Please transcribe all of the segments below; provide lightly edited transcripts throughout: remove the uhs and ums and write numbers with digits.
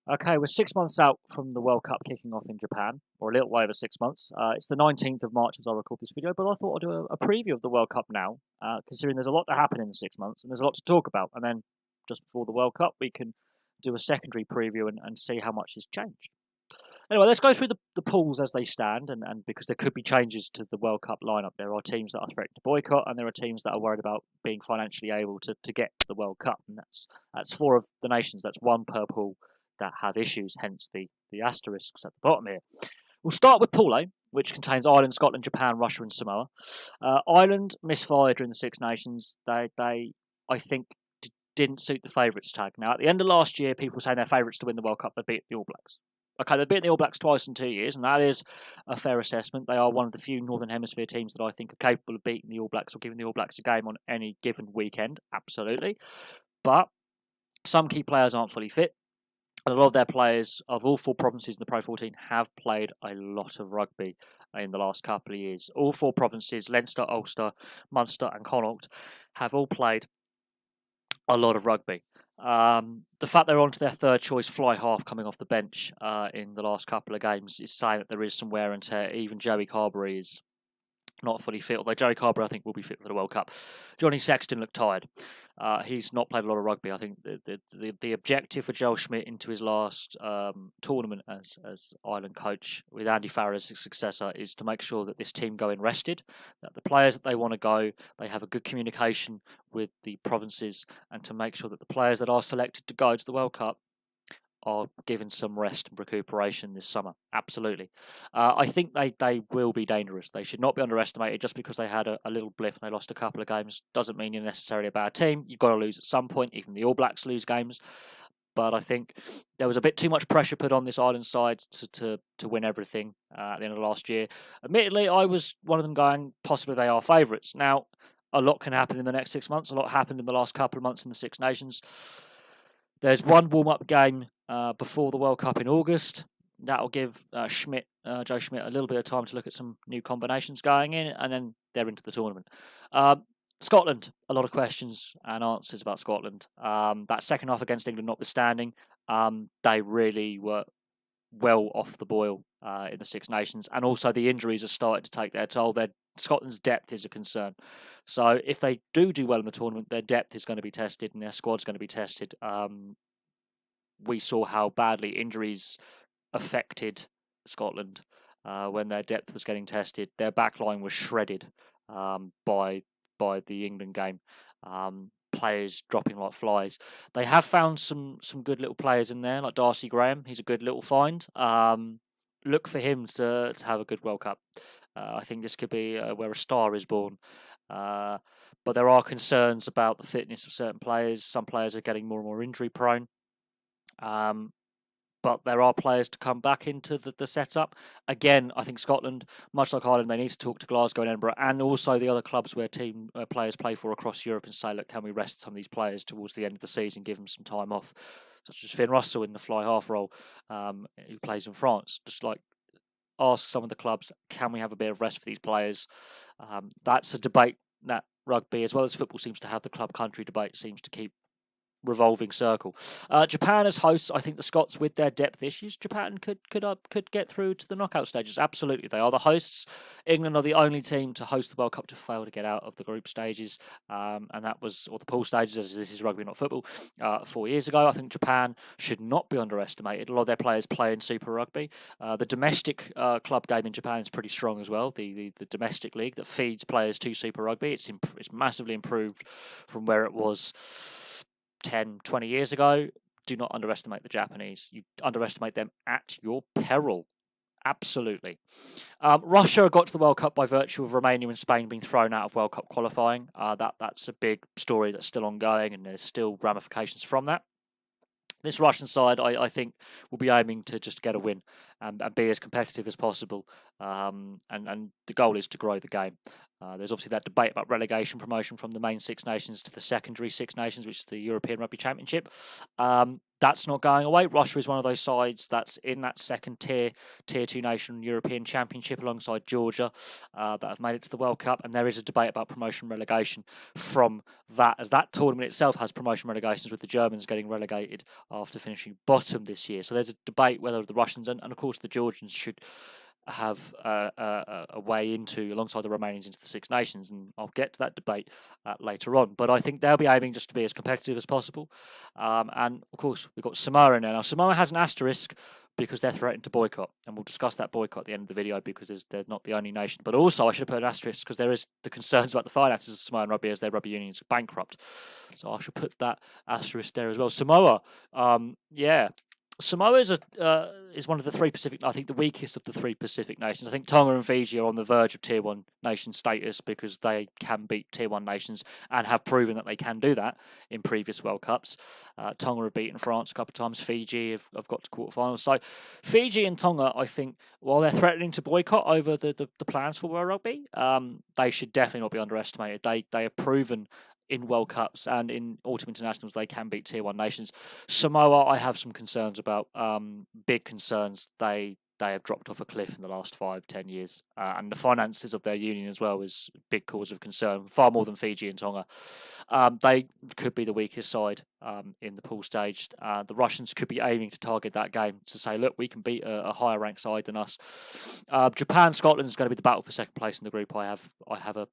Okay, we're 6 months out from the World Cup kicking off in Japan, or a little over 6 months. It's the 19th of March as I record this video, but I thought I'd do a preview of the World Cup now, considering there's a lot to happen in the 6 months and there's a lot to talk about. And then just before the World Cup, we can do a secondary preview and see how much has changed. Anyway, let's go through the pools as they stand, and because there could be changes to the World Cup lineup. There are teams that are threatened to boycott, and there are teams that are worried about being financially able to get to the World Cup. And that's four of the nations. That's one per pool that have issues, hence the asterisks at the bottom here. We'll start with Pool A, which contains Ireland, Scotland, Japan, Russia, and Samoa. Ireland misfired during the Six Nations. They I think, didn't suit the favourites tag. Now, at the end of last year, people were saying they're favourites to win the World Cup. They beat the All Blacks. Okay, they've beaten the All Blacks twice in 2 years, and that is a fair assessment. They are one of the few Northern Hemisphere teams that I think are capable of beating the All Blacks or giving the All Blacks a game on any given weekend. Absolutely. But some key players aren't fully fit. A lot of their players of all four provinces in the Pro 14 have played a lot of rugby in the last couple of years. All four provinces, Leinster, Ulster, Munster and Connacht, have all played a lot of rugby. The fact they're on to their third choice fly half coming off the bench in the last couple of games is saying that there is some wear and tear. Even Joey Carberry is not fully fit, although Joey Carberry I think will be fit for the World Cup. Johnny Sexton looked tired. He's not played a lot of rugby. I think the objective for Joel Schmidt into his last tournament as Ireland coach with Andy Farrar as his successor is to make sure that this team go in rested, that the players that they want to go, they have a good communication with the provinces, and to make sure that the players that are selected to go to the World Cup are given some rest and recuperation this summer. Absolutely. I think they will be dangerous. They should not be underestimated. Just because they had a little blip and they lost a couple of games doesn't mean you're necessarily a bad team. You've got to lose at some point. Even the All Blacks lose games. But I think there was a bit too much pressure put on this Ireland side to win everything at the end of last year. Admittedly, I was one of them going, possibly they are favourites. Now, a lot can happen in the next 6 months. A lot happened in the last couple of months in the Six Nations. There's one warm-up game before the World Cup in August. That'll give Joe Schmidt, a little bit of time to look at some new combinations going in, and then they're into the tournament. Scotland, a lot of questions and answers about Scotland. That second half against England notwithstanding, they really were well off the boil in the Six Nations, and also the injuries are starting to take their toll. Scotland's depth is a concern. So if they do well in the tournament, their depth is going to be tested and their squad's going to be tested. We saw how badly injuries affected Scotland when their depth was getting tested. Their backline was shredded by the England game. Players dropping like flies. They have found some good little players in there, like Darcy Graham. He's a good little find. Look for him to have a good World Cup. I think this could be where a star is born. But there are concerns about the fitness of certain players. Some players are getting more and more injury prone. But there are players to come back into the setup. Again, I think Scotland, much like Ireland, they need to talk to Glasgow and Edinburgh and also the other clubs where players play for across Europe and say, look, can we rest some of these players towards the end of the season, give them some time off, such as Finn Russell in the fly half role, who plays in France. Just like ask some of the clubs, can we have a bit of rest for these players? That's a debate that rugby, as well as football, seems to have. The club country debate seems to keep revolving circle. Japan as hosts, I think the Scots, with their depth issues, Japan could get through to the knockout stages. Absolutely, they are the hosts. England are the only team to host the World Cup to fail to get out of the group stages, and that was, or the pool stages, as this is rugby, not football. 4 years ago, I think Japan should not be underestimated. A lot of their players play in Super Rugby. The domestic club game in Japan is pretty strong as well. The domestic league that feeds players to Super Rugby, it's massively improved from where it was 10, 20 years ago. Do not underestimate the Japanese. You underestimate them at your peril. Absolutely. Russia got to the World Cup by virtue of Romania and Spain being thrown out of World Cup qualifying. That's a big story that's still ongoing, and there's still ramifications from that. This Russian side, I think, will be aiming to just get a win and be as competitive as possible. And the goal is to grow the game. There's obviously that debate about relegation promotion from the main Six Nations to the secondary Six Nations, which is the European Rugby Championship. That's not going away. Russia is one of those sides that's in that second tier 2 nation European Championship alongside Georgia that have made it to the World Cup. And there is a debate about promotion relegation from that, as that tournament itself has promotion relegations, with the Germans getting relegated after finishing bottom this year. So there's a debate whether the Russians and of course the Georgians should have a way into, alongside the Romanians, into the Six Nations, and I'll get to that debate later on. But I think they'll be aiming just to be as competitive as possible. And of course, we've got Samoa in there. Now, Samoa has an asterisk because they're threatened to boycott, and we'll discuss that boycott at the end of the video because they're not the only nation. But also, I should have put an asterisk because there is the concerns about the finances of Samoan rugby as their rugby unions are bankrupt. So I should put that asterisk there as well. Samoa, Samoa is one of the three Pacific, I think the weakest of the three Pacific nations. I think Tonga and Fiji are on the verge of Tier 1 nation status because they can beat Tier 1 nations and have proven that they can do that in previous World Cups. Tonga have beaten France a couple of times. Fiji have got to quarterfinals. So Fiji and Tonga, I think, while they're threatening to boycott over the plans for World Rugby, they should definitely not be underestimated. They have proven in World Cups and in autumn internationals they can beat Tier 1 nations. Samoa, I have some concerns about, big concerns. They have dropped off a cliff in the last 5-10 years, and the finances of their union as well is a big cause of concern, far more than Fiji and Tonga. They could be the weakest side in the pool stage. The Russians could be aiming to target that game to say, look, we can beat a higher ranked side than us. Japan, Scotland is going to be the battle for second place in the group. I have a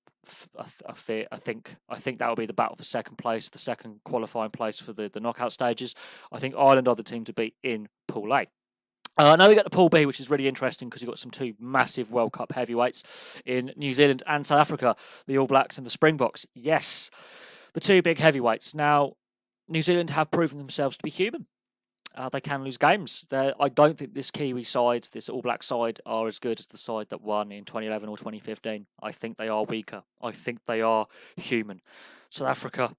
fear. I think that will be the battle for second place, the second qualifying place for the knockout stages. I think Ireland are the team to beat in Pool A. Now we get to Pool B, which is really interesting because you've got some two massive World Cup heavyweights in New Zealand and South Africa, the All Blacks and the Springboks. Yes, the two big heavyweights. Now, New Zealand have proven themselves to be human. They can lose games. I don't think this Kiwi side, this All Black side, are as good as the side that won in 2011 or 2015. I think they are weaker. I think they are human. South Africa,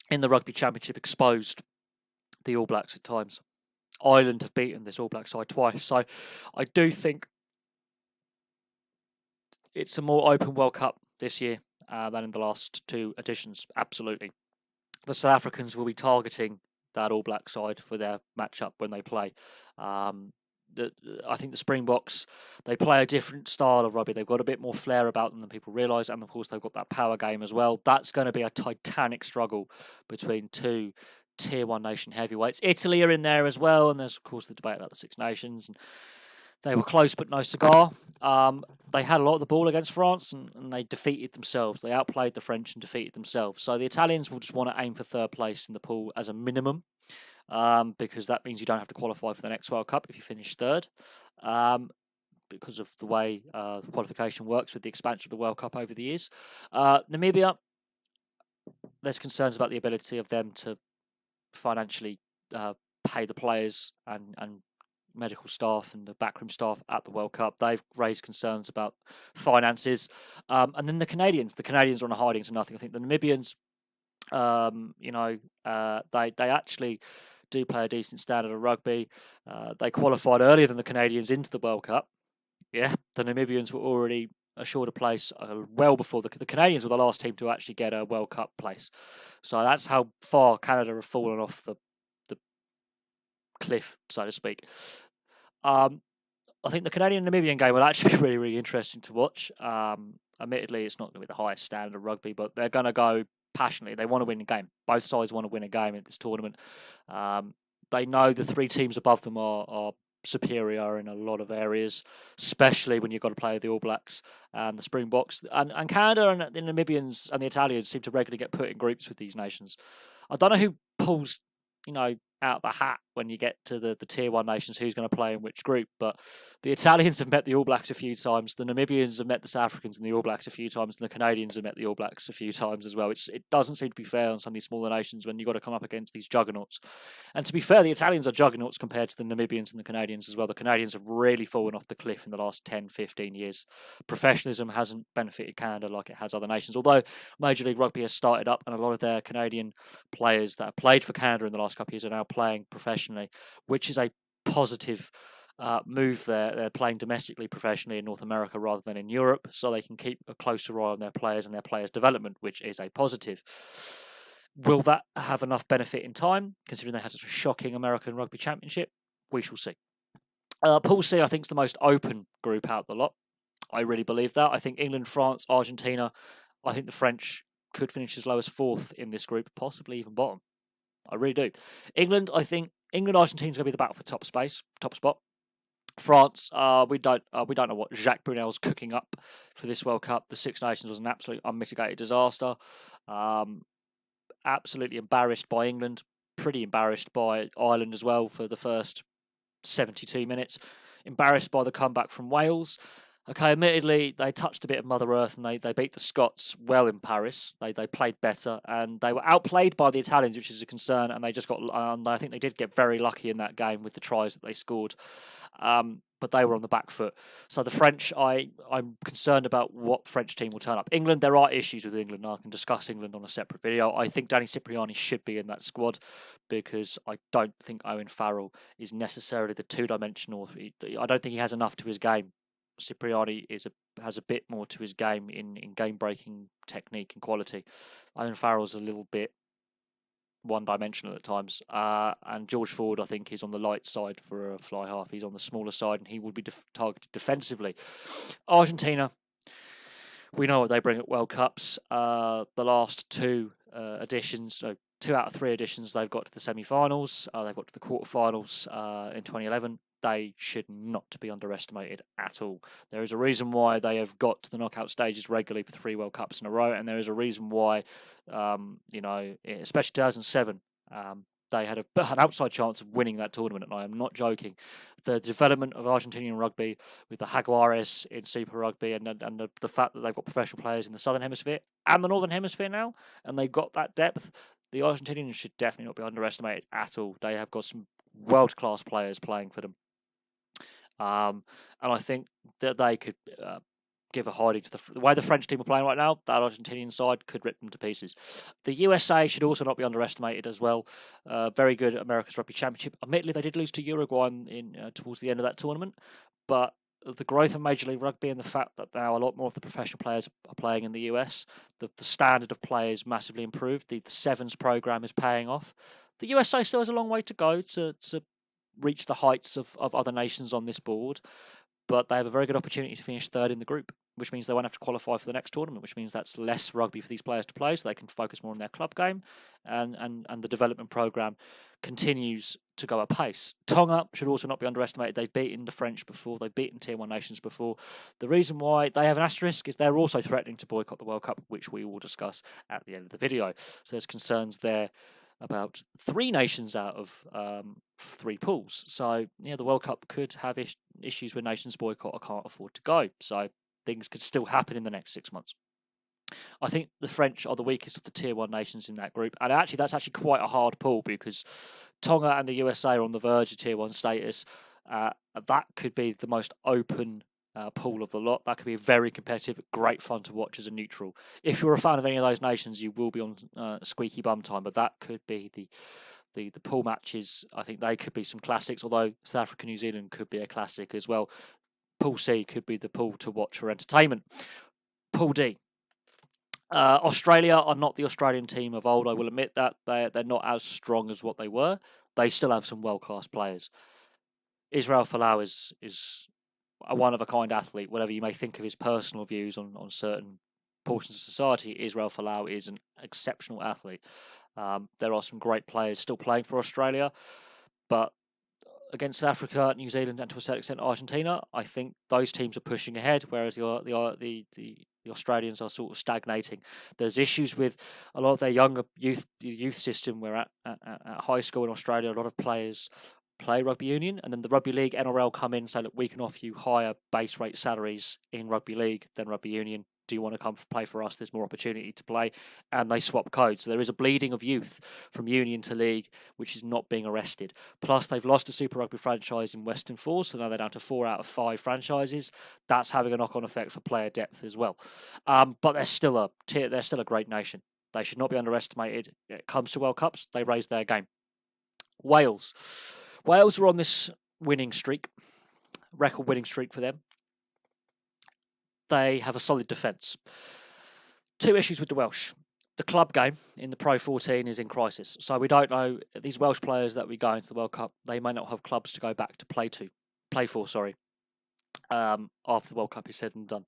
in the Rugby Championship, exposed the All Blacks at times. Ireland have beaten this All Black side twice. So I do think it's a more open World Cup this year than in the last two editions. Absolutely. The South Africans will be targeting that All Black side for their matchup when they play. I think the Springboks, they play a different style of rugby. They've got a bit more flair about them than people realise, and of course they've got that power game as well. That's going to be a titanic struggle between two Tier 1 nation heavyweights. Italy are in there as well, and there's of course the debate about the Six Nations. And they were close but no cigar. They had a lot of the ball against France, and they defeated themselves. They outplayed the French and defeated themselves. So the Italians will just want to aim for third place in the pool as a minimum, because that means you don't have to qualify for the next World Cup if you finish third, because of the way the qualification works with the expansion of the World Cup over the years. Namibia, there's concerns about the ability of them to financially pay the players and medical staff and the backroom staff at the World Cup. They've raised concerns about finances. And then the Canadians are on a hiding to nothing. I think the Namibians, they actually do play a decent standard of rugby. They qualified earlier than the Canadians into the World Cup. Yeah, the Namibians were already assured a place well before the Canadians were the last team to actually get a World Cup place. So that's how far Canada have fallen off the cliff, so to speak. I think the Canadian-Namibian game will actually be really, really interesting to watch. Admittedly, it's not going to be the highest standard of rugby, but they're going to go passionately. They want to win a game. Both sides want to win a game at this tournament. They know the three teams above them are superior in a lot of areas, especially when you've got to play the All Blacks and the Springboks. And Canada and the Namibians and the Italians seem to regularly get put in groups with these nations. I don't know who pulls, out the hat when you get to the Tier 1 nations, who's going to play in which group. But the Italians have met the All Blacks a few times, the Namibians have met the South Africans and the All Blacks a few times, and the Canadians have met the All Blacks a few times as well. It doesn't seem to be fair on some of these smaller nations when you've got to come up against these juggernauts. And to be fair, the Italians are juggernauts compared to the Namibians and the Canadians as well. The Canadians have really fallen off the cliff in the last 10, 15 years. Professionalism hasn't benefited Canada like it has other nations, although Major League Rugby has started up and a lot of their Canadian players that have played for Canada in the last couple of years are now playing professionally, which is a positive move they're playing domestically professionally in North America rather than in Europe, so they can keep a closer eye on their players and their players' development, which is a positive. Will that have enough benefit in time, considering they had such a shocking American Rugby Championship? We shall see. Pool C, I think, is the most open group out of the lot. I really believe that. I think England, France, Argentina, I think the French could finish as low as fourth in this group, possibly even bottom. I really do. England, I think Argentina's going to be the battle for top spot. France, we don't know what Jacques Brunel's cooking up for this World Cup. The Six Nations was an absolute unmitigated disaster. Absolutely embarrassed by England. Pretty embarrassed by Ireland as well for the first 72 minutes. Embarrassed by the comeback from Wales. Okay, admittedly, they touched a bit of Mother Earth and they beat the Scots well in Paris. They played better and they were outplayed by the Italians, which is a concern. And they just got, I think they did get very lucky in that game with the tries that they scored. But they were on the back foot. So the French, I'm concerned about what French team will turn up. England, there are issues with England. I can discuss England on a separate video. I think Danny Cipriani should be in that squad because I don't think Owen Farrell is necessarily the two-dimensional. I don't think he has enough to his game. Cipriani has a bit more to his game in game-breaking technique and quality. Owen Farrell's a little bit one-dimensional at times. And George Ford, I think, is on the light side for a fly half. He's on the smaller side and he would be targeted defensively. Argentina, we know what they bring at World Cups. The last two editions, so 2 out of 3 editions, they've got to the semi-finals. They've got to the quarterfinals in 2011. They should not be underestimated at all. There is a reason why they have got to the knockout stages regularly for 3 World Cups in a row, and there is a reason why, especially 2007, they had an outside chance of winning that tournament, and I am not joking. The development of Argentinian rugby with the Jaguares in Super Rugby and the fact that they've got professional players in the Southern Hemisphere and the Northern Hemisphere now, and they've got that depth, the Argentinians should definitely not be underestimated at all. They have got some world-class players playing for them. And I think that they could give a hiding to the way the French team are playing right now. That Argentinian side could rip them to pieces. The USA should also not be underestimated as well. Very good America's Rugby Championship. Admittedly, they did lose to Uruguay towards the end of that tournament, but the growth of Major League Rugby and the fact that now a lot more of the professional players are playing in the US, the standard of play is massively improved. The Sevens program is paying off. The USA still has a long way to go to reach the heights of other nations on this board, but they have a very good opportunity to finish third in the group, which means they won't have to qualify for the next tournament, which means that's less rugby for these players to play, so they can focus more on their club game, and the development program continues to go at pace. Tonga should also not be underestimated. They've beaten the French before. They've beaten Tier 1 nations before. The reason why they have an asterisk is they're also threatening to boycott the World Cup, which we will discuss at the end of the video. So there's concerns there about 3 nations out of 3 pools. So, yeah, the World Cup could have issues with nations boycott or can't afford to go. So things could still happen in the next 6 months. I think the French are the weakest of the Tier 1 nations in that group. And that's actually quite a hard pool because Tonga and the USA are on the verge of Tier 1 status. That could be the most open pool of the lot. That could be very competitive, great fun to watch as a neutral. If you're a fan of any of those nations, you will be on squeaky bum time, but that could be the pool matches. I think they could be some classics, although South Africa, New Zealand could be a classic as well. Pool C could be the pool to watch for entertainment. Pool D. Australia are not the Australian team of old, I will admit that. They're not as strong as what they were. They still have some world-class players. Israel Folau is a one-of-a-kind athlete, whatever you may think of his personal views on certain portions of society. Israel Folau is an exceptional athlete. There are some great players still playing for Australia, but against South Africa, New Zealand, and to a certain extent Argentina, I think those teams are pushing ahead, whereas the Australians are sort of stagnating. There's issues with a lot of their younger youth system. Where at high school in Australia, a lot of players play rugby union, and then the rugby league NRL come in and say, look, we can offer you higher base rate salaries in rugby league than rugby union. Do you want to come play for us? There's more opportunity to play. And they swap codes. So there is a bleeding of youth from union to league, which is not being arrested. Plus, they've lost a Super Rugby franchise in Western Force, so now they're down to 4 out of 5 franchises. That's having a knock-on effect for player depth as well. But they're still a great nation. They should not be underestimated. It comes to World Cups, they raise their game. Wales are on this winning streak. record winning streak for them. They have a solid defence. 2 issues with the Welsh. The club game in the Pro 14 is in crisis. So we don't know, these Welsh players that we go into the World Cup, they may not have clubs to go back to play for, after the World Cup is said and done.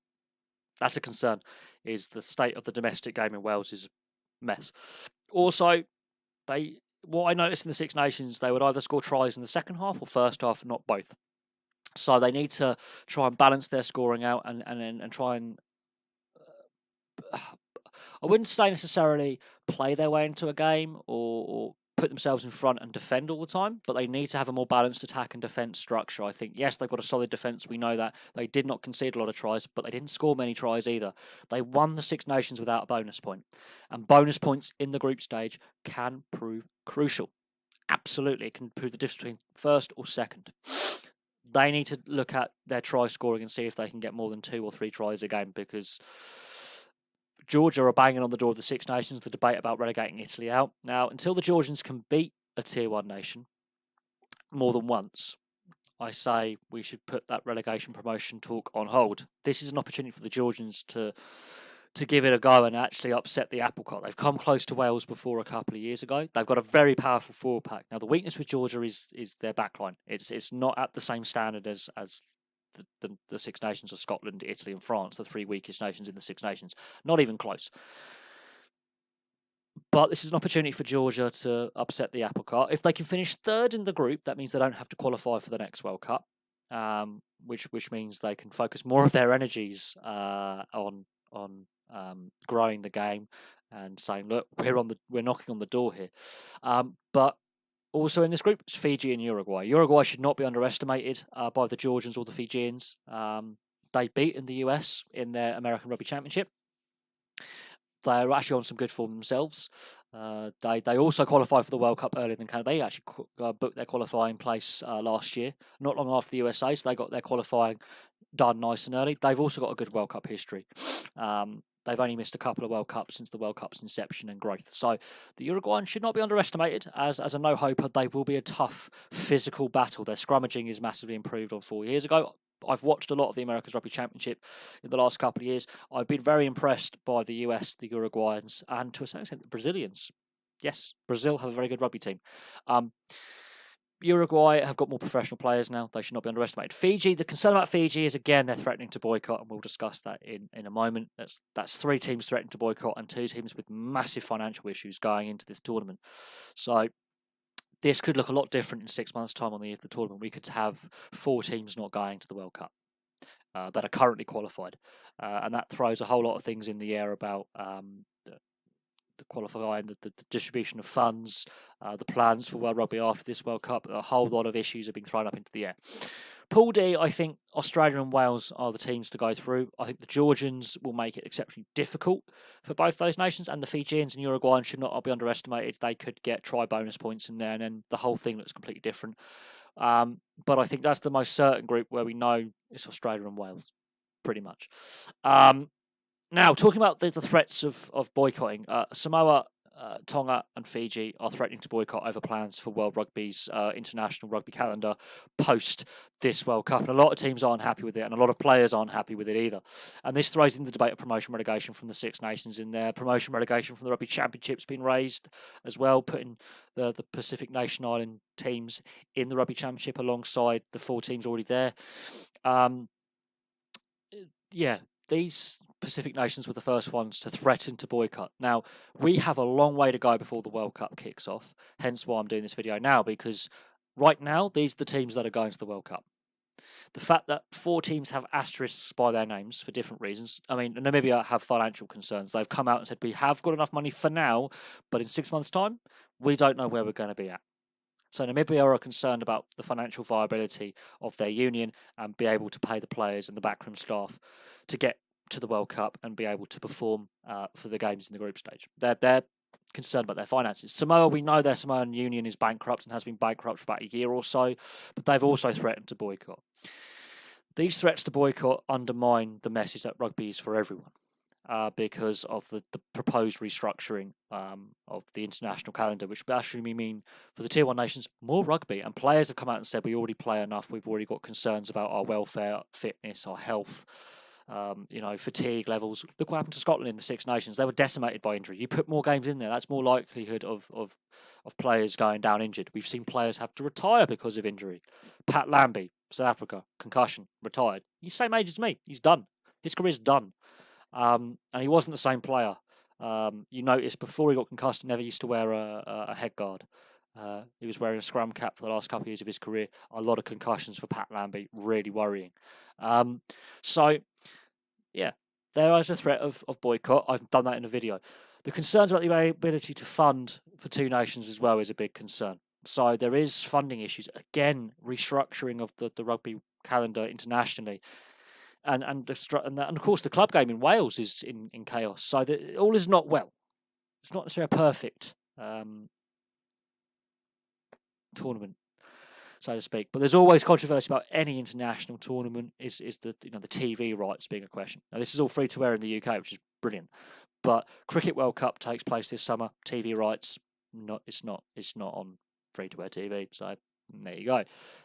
That's a concern, is the state of the domestic game in Wales is a mess. Also, what I noticed in the Six Nations, they would either score tries in the second half or first half, not both. So they need to try and balance their scoring out and try and, I wouldn't say necessarily play their way into a game or put themselves in front and defend all the time, but they need to have a more balanced attack and defence structure. I think, yes, they've got a solid defence. We know that. They did not concede a lot of tries, but they didn't score many tries either. They won the Six Nations without a bonus point. And bonus points in the group stage can prove crucial. Absolutely, it can prove the difference between first or second. They need to look at their try scoring and see if they can get more than 2 or 3 tries a game, because Georgia are banging on the door of the Six Nations, the debate about relegating Italy out. Now, until the Georgians can beat a Tier 1 nation more than once, I say we should put that relegation promotion talk on hold. This is an opportunity for the Georgians to give it a go and actually upset the apple cart. They've come close to Wales before a couple of years ago. They've got a very powerful forward pack. Now, the weakness with Georgia is their backline. It's not at the same standard as the Six Nations of Scotland, Italy and France, the 3 weakest nations in the Six Nations. Not even close. But this is an opportunity for Georgia to upset the apple cart. If they can finish 3rd in the group, that means they don't have to qualify for the next World Cup, which means they can focus more of their energies on growing the game and saying, look, we're knocking on the door here. But also in this group, it's Fiji and Uruguay. Uruguay should not be underestimated by the Georgians or the Fijians. They've beaten the US in their American Rugby Championship. They're actually on some good form themselves. They also qualified for the World Cup earlier than Canada. They actually booked their qualifying place last year, not long after the USA, so they got their qualifying done nice and early. They've also got a good World Cup history. They've only missed a couple of World Cups since the World Cup's inception and growth. So the Uruguayans should not be underestimated. As a no-hoper, they will be a tough physical battle. Their scrummaging is massively improved on 4 years ago. I've watched a lot of the America's Rugby Championship in the last couple of years. I've been very impressed by the US, the Uruguayans, and to a certain extent, the Brazilians. Yes, Brazil have a very good rugby team. Uruguay have got more professional players now. They should not be underestimated. Fiji, the concern about Fiji is, again, they're threatening to boycott, and we'll discuss that in a moment. That's 3 teams threatening to boycott and 2 teams with massive financial issues going into this tournament. So this could look a lot different in 6 months' time on the eve of the tournament. We could have 4 teams not going to the World Cup that are currently qualified. And that throws a whole lot of things in the air about the qualifying, the distribution of funds, the plans for World Rugby after this World Cup. A whole lot of issues are being thrown up into the air. Pool D, I think Australia and Wales are the teams to go through. I think the Georgians will make it exceptionally difficult for both those nations, and the Fijians and Uruguayans should not be underestimated. They could get try bonus points in there, and then the whole thing looks completely different. But I think that's the most certain group where we know it's Australia and Wales, pretty much. Now, talking about the threats of boycotting, Samoa, Tonga and Fiji are threatening to boycott over plans for World Rugby's international rugby calendar post this World Cup. And a lot of teams aren't happy with it, and a lot of players aren't happy with it either. And this throws in the debate of promotion relegation from the Six Nations in there. Promotion relegation from the Rugby Championship's been raised as well, putting the Pacific Nation Island teams in the Rugby Championship alongside the 4 teams already there. These Pacific nations were the first ones to threaten to boycott. Now, we have a long way to go before the World Cup kicks off, hence why I'm doing this video now, because right now, these are the teams that are going to the World Cup. The fact that 4 teams have asterisks by their names for different reasons. I mean, Namibia have financial concerns. They've come out and said, we have got enough money for now, but in 6 months' time, we don't know where we're going to be at. So Namibia are concerned about the financial viability of their union and be able to pay the players and the backroom staff to get to the World Cup and be able to perform for the games in the group stage. They're concerned about their finances. Samoa, we know their Samoan union is bankrupt and has been bankrupt for about a year or so, but they've also threatened to boycott. These threats to boycott undermine the message that rugby is for everyone. because of the proposed restructuring of the international calendar, which actually mean for the Tier 1 nations more rugby. And players have come out and said we already play enough. We've already got concerns about our welfare, fitness, our health. Fatigue levels. Look what happened to Scotland in the Six Nations. They were decimated by injury. You put more games in there, that's more likelihood of players going down injured. We've seen players have to retire because of injury. Pat Lambie, South Africa, concussion, retired. He's the same age as me. He's done. His career's done. And he wasn't the same player. You notice before he got concussed, he never used to wear a head guard. He was wearing a scrum cap for the last couple of years of his career. A lot of concussions for Pat Lambie, really worrying. There is a threat of boycott. I've done that in a video. The concerns about the ability to fund for two nations as well is a big concern. So there is funding issues. Again, restructuring of the rugby calendar internationally. And of course the club game in Wales is in chaos. So all is not well. It's not necessarily a perfect tournament, so to speak. But there's always controversy about any international tournament. Is the TV rights being a question? Now this is all free to air in the UK, which is brilliant. But Cricket World Cup takes place this summer. TV rights, it's not on free to air TV. So there you go.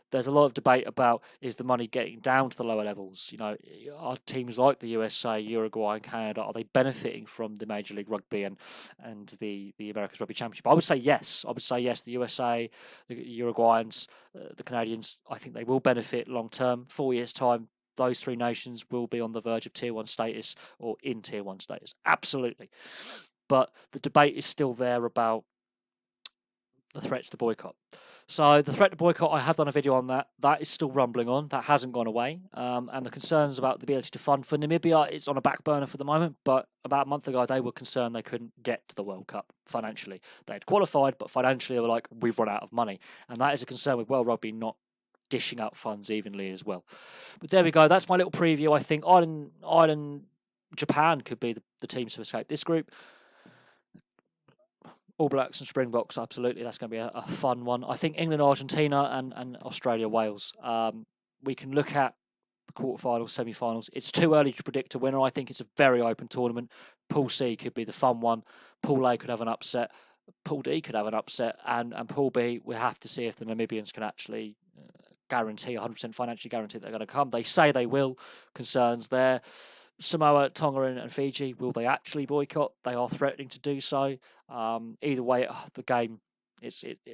There's a lot of debate about is the money getting down to the lower levels. Are teams like the USA, Uruguay, and Canada, are they benefiting from the Major League Rugby and the America's Rugby Championship? I would say yes. The USA, the Uruguayans, the Canadians, I think they will benefit long term. 4 years' time, those three nations will be on the verge of Tier 1 status or in Tier 1 status. Absolutely. But the debate is still there about the threats to boycott. So the threat to boycott, I have done a video on that. That is still rumbling on. That hasn't gone away. And the concerns about the ability to fund for Namibia, it's on a back burner for the moment. But about a month ago, they were concerned they couldn't get to the World Cup financially. They had qualified, but financially they were like, we've run out of money. And that is a concern with World Rugby not dishing out funds evenly as well. But there we go. That's my little preview. I think Ireland, Japan could be the teams to escape this group. All Blacks and Springboks, absolutely. That's going to be a fun one. I think England, Argentina, and Australia, Wales. We can look at the quarterfinals, semi-finals. It's too early to predict a winner. I think it's a very open tournament. Pool C could be the fun one. Pool A could have an upset. Pool D could have an upset. And Pool B, we have to see if the Namibians can actually guarantee, 100% financially guarantee that they're going to come. They say they will. Concerns there. Samoa, Tonga, and Fiji, will they actually boycott? They are threatening to do so. Either way, the game,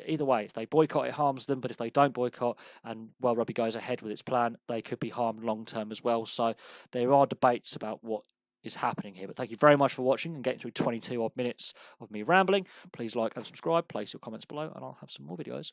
either way. If they boycott, it harms them. But if they don't boycott and World Rugby goes ahead with its plan, they could be harmed long term as well. So there are debates about what is happening here. But thank you very much for watching and getting through 22 odd minutes of me rambling. Please like and subscribe. Place your comments below, and I'll have some more videos